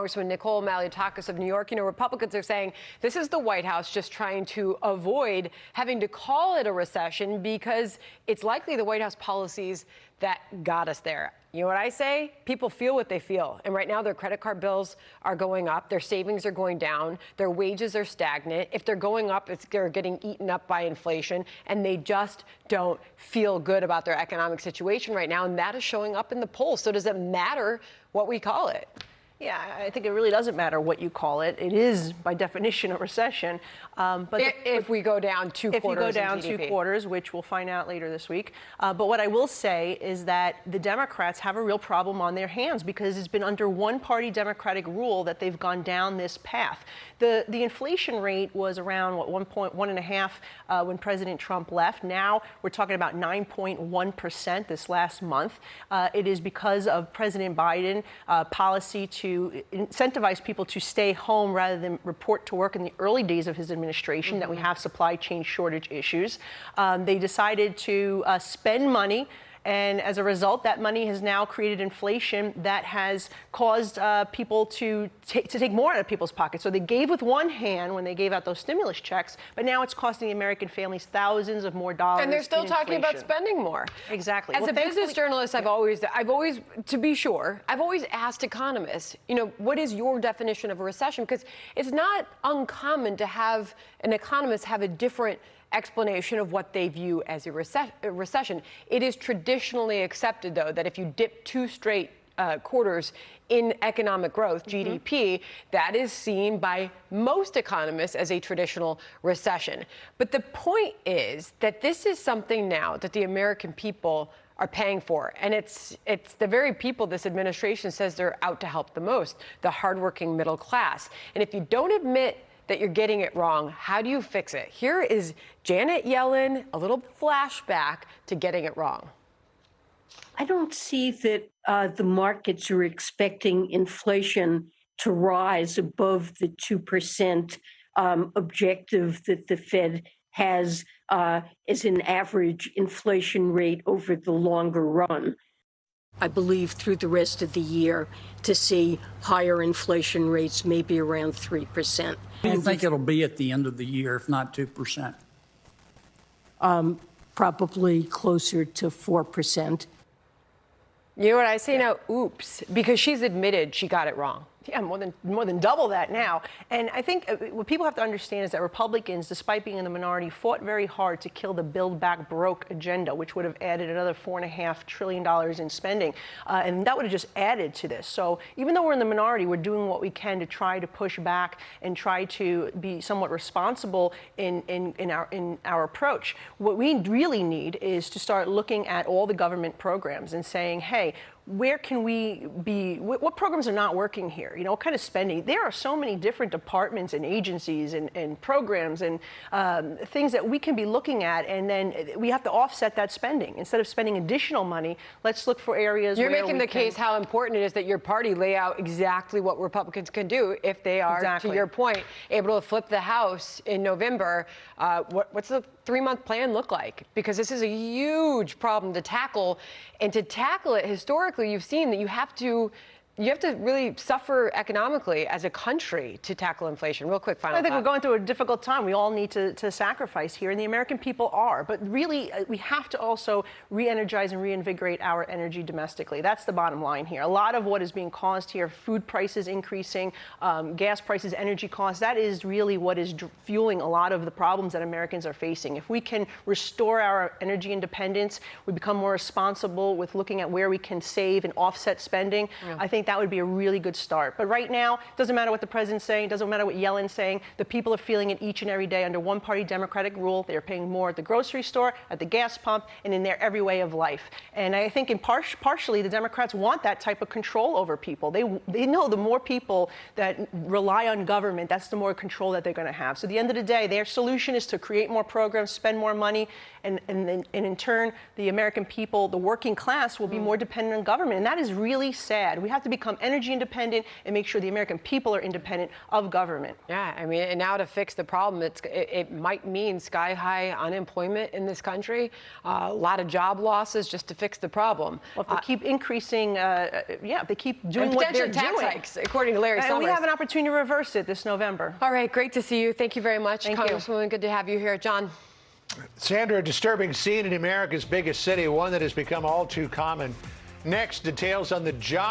Congressman Nicole Malliotakis of New York, Republicans are saying this is the White House just trying to avoid having to call it a recession because it's likely the White House policies that got us there. You know what I say? People feel what they feel. And right now their credit card bills are going up. Their savings are going down. Their wages are stagnant. If they're going up, they're getting eaten up by inflation. And they just don't feel good about their economic situation right now. And that is showing up in the polls. So does it matter what we call it? Yeah, I think it really doesn't matter what you call it. It is, by definition, a recession. But if we go down two quarters, if you go down 2 quarters, which we'll find out later this week. But what I will say is that the Democrats have a real problem on their hands because it's been under one-party Democratic rule that they've gone down this path. The inflation rate was around what 1.5 when President Trump left. Now we're talking about 9.1% this last month. It is because of President Biden policy to incentivize people to stay home rather than report to work in the early days of his administration, that we have supply chain shortage issues. They decided to spend money. And as a result, that money has now created inflation that has caused people to take more out of people's pockets. So they gave with one hand when they gave out those stimulus checks, but now it's costing the American families thousands of more dollars. And they're still talking about spending more. Exactly. As a business journalist, I've always, to be sure, I've always asked economists, what is your definition of a recession? Because it's not uncommon to have an economist have a different explanation of what they view as a recession. It is traditionally accepted, though, that if you dip 2 straight quarters in economic growth, GDP, that is seen by most economists as a traditional recession. But the point is that this is something now that the American people are paying for. And it's the very people this administration says they're out to help the most, the hardworking middle class. And if you don't admit that you're getting it wrong, how do you fix it? Here is Janet Yellen, a little flashback to getting it wrong. I don't see that the markets are expecting inflation to rise above the 2% objective that the Fed has as an average inflation rate over the longer run. I believe through the rest of the year to see higher inflation rates, maybe around 3%. Do you think it'll be at the end of the year, if not 2%? Probably closer to 4%. You know what I say now? Oops, because she's admitted she got it wrong. Yeah, more than double that now. And I think what people have to understand is that Republicans, despite being in the minority, fought very hard to kill the Build Back Broke agenda, which would have added another $4.5 trillion in spending. And that would have just added to this. So even though we're in the minority, we're doing what we can to try to push back and try to be somewhat responsible in our approach. What we really need is to start looking at all the government programs and saying, hey, where can we be? What programs are not working here? What kind of spending? There are so many different departments and agencies and programs and things that we can be looking at, and then we have to offset that spending. Instead of spending additional money, let's look for areas You're where making the case how important it is that your party lay out exactly what Republicans can do if they are, to your point, able to flip the House in November. What's the 3-month plan look like? Because this is a huge problem to tackle, and to tackle it historically, you've seen that you have to really suffer economically as a country to tackle inflation. Real quick, final I think thought. we're going through a difficult time. We all need to sacrifice here, and the American people are. But really, we have to also re-energize and reinvigorate our energy domestically. That's the bottom line here. A lot of what is being caused here, food prices increasing, gas prices, energy costs, that is really what is fueling a lot of the problems that Americans are facing. If we can restore our energy independence, we become more responsible with looking at where we can save and offset spending, I think that would be a really good start. But right now, it doesn't matter what the president's saying, it doesn't matter what Yellen's saying. The people are feeling it each and every day under one-party Democratic rule. They're paying more at the grocery store, at the gas pump, and in their every way of life. And I think partially the Democrats want that type of control over people. They know the more people that rely on government, that's the more control that they're going to have. So at the end of the day, their solution is to create more programs, spend more money, and in turn, the American people, the working class, will be more dependent on government. And that is really sad. We have to be become energy independent and make sure the American people are independent of government. Yeah, I mean, and now to fix the problem, it might mean sky-high unemployment in this country, a lot of job losses just to fix the problem. Well, if they keep increasing, if they keep doing and what they're potential tax doing, hikes, according to Larry and Summers. we have an opportunity to reverse it this November. All right, great to see you. Thank you very much, Thank you. Congresswoman. Good to have you here. John. Sandra, a disturbing scene in America's biggest city, one that has become all too common. Next, details on the giant